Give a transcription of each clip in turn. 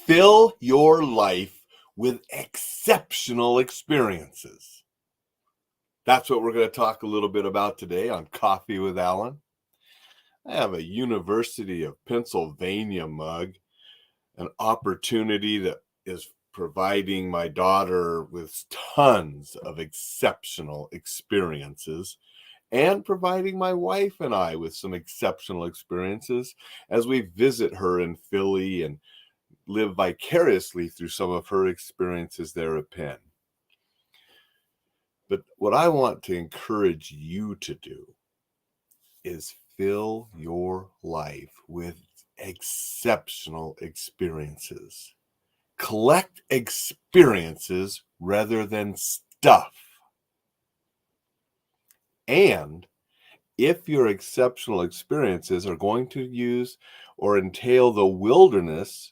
Fill your life with exceptional experiences. That's what we're going to talk a little bit about today on Coffee with Alain. I have a University of Pennsylvania mug, an opportunity that is providing my daughter with tons of exceptional experiences and providing my wife and I with some exceptional experiences as we visit her in Philly and live vicariously through some of her experiences there at Penn. But what I want to encourage you to do is fill your life with exceptional experiences. Collect experiences rather than stuff. And if your exceptional experiences are going to use or entail the wilderness,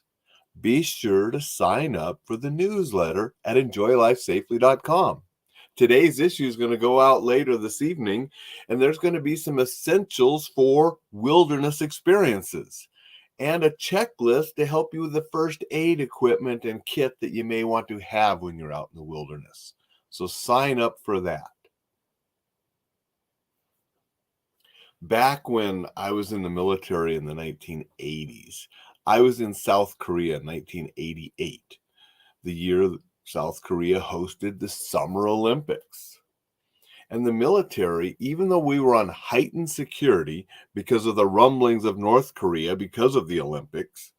be sure to sign up for the newsletter at enjoylifesafely.com. Today's issue is going to go out later this evening, and there's going to be some essentials for wilderness experiences and a checklist to help you with the first aid equipment and kit that you may want to have when you're out in the wilderness. So sign up for that. Back when I was in the military in the 1980s, I was in South Korea in 1988, the year South Korea hosted the Summer Olympics. And the military, even though we were on heightened security because of the rumblings of North Korea because of the Olympics,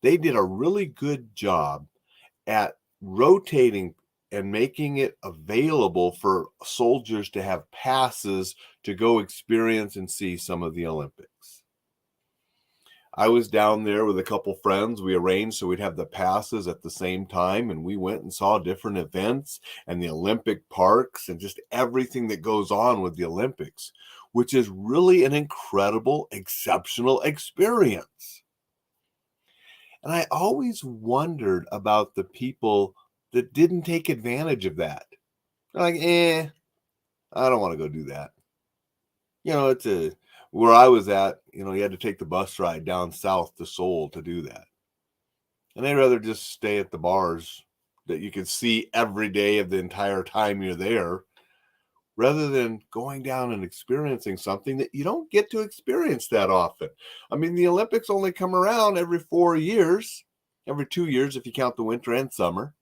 they did a really good job at rotating and making it available for soldiers to have passes to go experience and see some of the Olympics. I was down there with a couple friends. We arranged so we'd have the passes at the same time, and we went and saw different events and the Olympic parks and just everything that goes on with the Olympics, which is really an incredible, exceptional experience. And I always wondered about the people that didn't take advantage of that. They're like, I don't want to go do that. Where I was at, you had to take the bus ride down south to Seoul to do that. And they'd rather just stay at the bars that you can see every day of the entire time you're there, rather than going down and experiencing something that you don't get to experience that often. I mean, the Olympics only come around every 4 years, every 2 years if you count the winter and summer.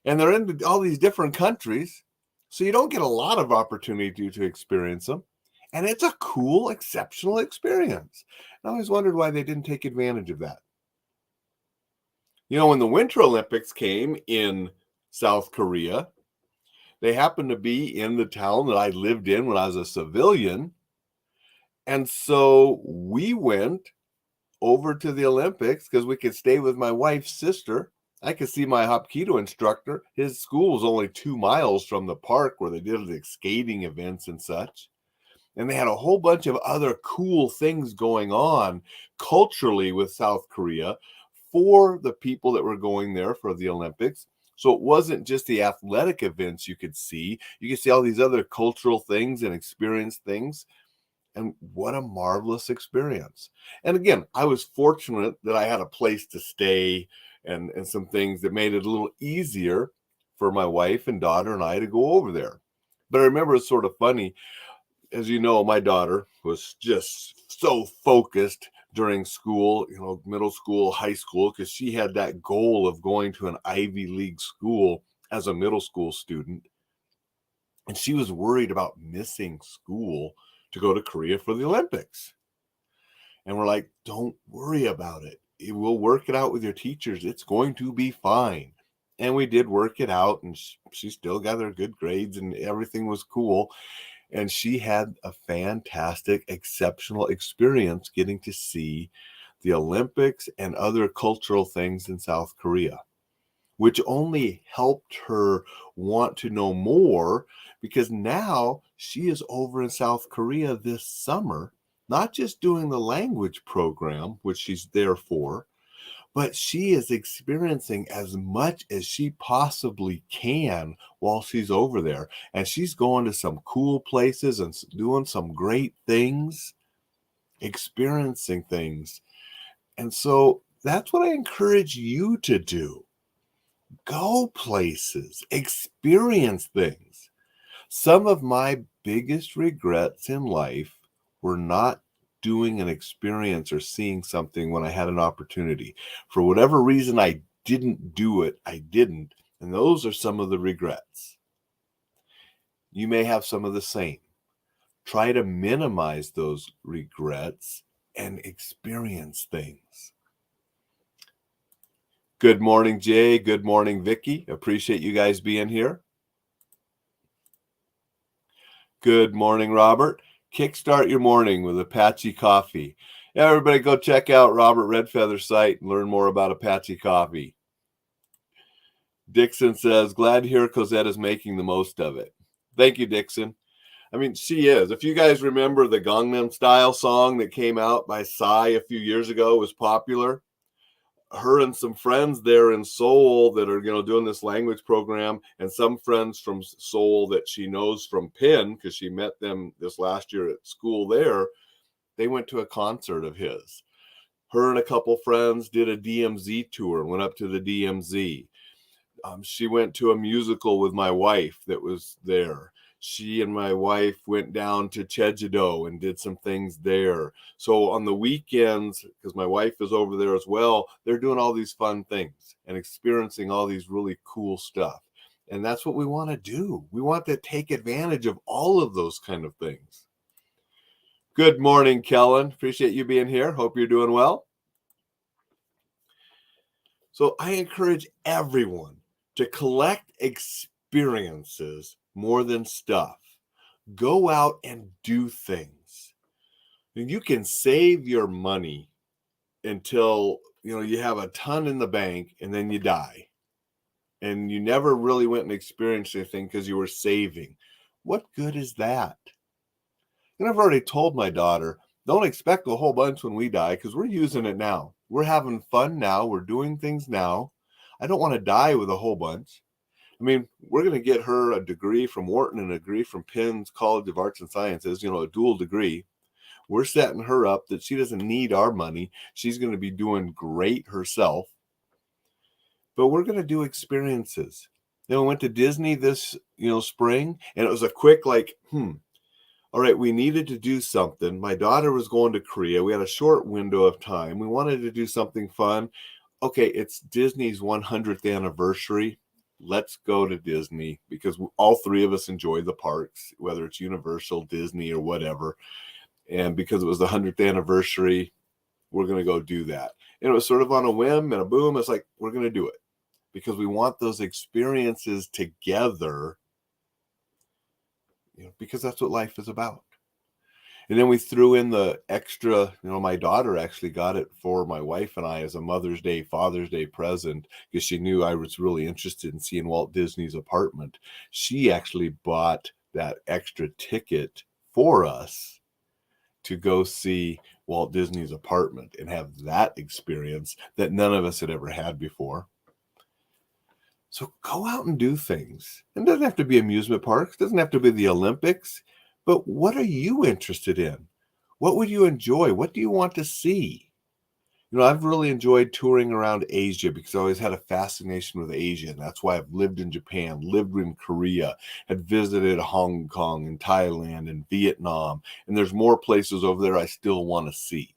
And they're in all these different countries, so you don't get a lot of opportunity to experience them. And it's a cool, exceptional experience. And I always wondered why they didn't take advantage of that. When the Winter Olympics came in South Korea, they happened to be in the town that I lived in when I was a civilian. And so we went over to the Olympics because we could stay with my wife's sister. I could see my Hapkido instructor. His school was only 2 miles from the park where they did the skating events and such. And they had a whole bunch of other cool things going on culturally with South Korea for the people that were going there for the Olympics. So it wasn't just the athletic events you could see. You could see all these other cultural things and experience things. And what a marvelous experience. And again, I was fortunate that I had a place to stay and some things that made it a little easier for my wife and daughter and I to go over there. But I remember it's sort of funny. As you know, my daughter was just so focused during school, middle school, high school, because she had that goal of going to an Ivy League school as a middle school student. And she was worried about missing school to go to Korea for the Olympics. And we're like, don't worry about it. We'll work it out with your teachers. It's going to be fine. And we did work it out, and she still got her good grades and everything was cool. And she had a fantastic, exceptional experience getting to see the Olympics and other cultural things in South Korea, which only helped her want to know more, because now she is over in South Korea this summer, not just doing the language program, which she's there for, but she is experiencing as much as she possibly can while she's over there. And she's going to some cool places and doing some great things, experiencing things. And so that's what I encourage you to do. Go places, experience things. Some of my biggest regrets in life were not doing an experience or seeing something when I had an opportunity. For whatever reason, I didn't do it. I didn't. And those are some of the regrets. You may have some of the same. Try to minimize those regrets and experience things. Good morning, Jay. Good morning, Vicky. Appreciate you guys being here. Good morning, Robert. Kickstart your morning with Apache coffee. Everybody go check out Robert Redfeather's site and learn more about Apache coffee. Dixon says, glad to hear Cosette is making the most of it. Thank you, Dixon. I mean, she is. If you guys remember the Gangnam Style song that came out by Psy a few years ago, was popular. Her and some friends there in Seoul that are, doing this language program, and some friends from Seoul that she knows from Penn, because she met them this last year at school there, they went to a concert of his. Her and a couple friends did a DMZ tour, went up to the DMZ. She went to a musical with my wife that was there. She and my wife went down to Jeju-do and did some things there. So on the weekends, because my wife is over there as well, they're doing all these fun things and experiencing all these really cool stuff. And that's what we want to do. We want to take advantage of all of those kind of things. Good morning, Kellen. Appreciate you being here. Hope you're doing well. So I encourage everyone to collect experiences more than stuff. Go out and do things. And you can save your money until you have a ton in the bank and then you die. And you never really went and experienced anything because you were saving. What good is that? And I've already told my daughter, don't expect a whole bunch when we die because we're using it now. We're having fun now. We're doing things now. I don't want to die with a whole bunch. I mean, we're going to get her a degree from Wharton and a degree from Penn's College of Arts and Sciences, a dual degree. We're setting her up that she doesn't need our money. She's going to be doing great herself. But we're going to do experiences. We went to Disney this, spring, and it was a quick all right, we needed to do something. My daughter was going to Korea. We had a short window of time. We wanted to do something fun. Okay, it's Disney's 100th anniversary. Let's go to Disney because all three of us enjoy the parks, whether it's Universal, Disney, or whatever. And because it was the 100th anniversary, we're going to go do that. And it was sort of on a whim and a boom. It's like, we're going to do it because we want those experiences together, because that's what life is about. And then we threw in the extra, my daughter actually got it for my wife and I as a Mother's Day, Father's Day present because she knew I was really interested in seeing Walt Disney's apartment. She actually bought that extra ticket for us to go see Walt Disney's apartment and have that experience that none of us had ever had before. So go out and do things. It doesn't have to be amusement parks. It doesn't have to be the Olympics. But what are you interested in? What would you enjoy? What do you want to see? I've really enjoyed touring around Asia because I always had a fascination with Asia. And that's why I've lived in Japan, lived in Korea, had visited Hong Kong and Thailand and Vietnam. And there's more places over there I still want to see.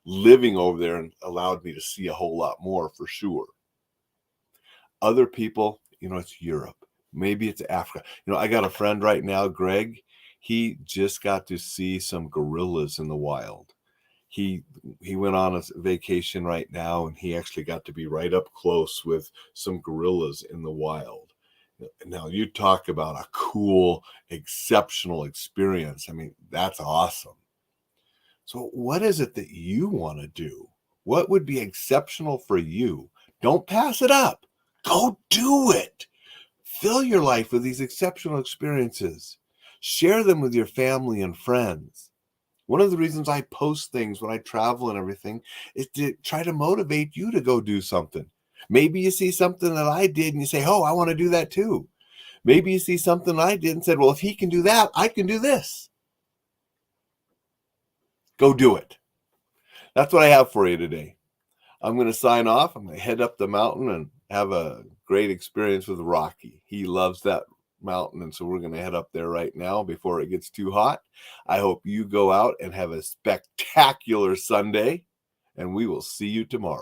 Living over there allowed me to see a whole lot more for sure. Other people, it's Europe. Maybe it's Africa. I got a friend right now, Greg. He just got to see some gorillas in the wild. He went on a vacation right now, and he actually got to be right up close with some gorillas in the wild. Now, you talk about a cool, exceptional experience. I mean, that's awesome. So what is it that you want to do? What would be exceptional for you? Don't pass it up. Go do it. Fill your life with these exceptional experiences. Share them with your family and friends. One of the reasons I post things when I travel and everything is to try to motivate you to go do something. Maybe you see something that I did and you say, oh, I want to do that too. Maybe you see something I did and said, well, if he can do that, I can do this. Go do it. That's what I have for you today. I'm going to sign off. I'm going to head up the mountain and have a great experience with Rocky. He loves that mountain, and so we're going to head up there right now before it gets too hot. I hope you go out and have a spectacular Sunday, and we will see you tomorrow.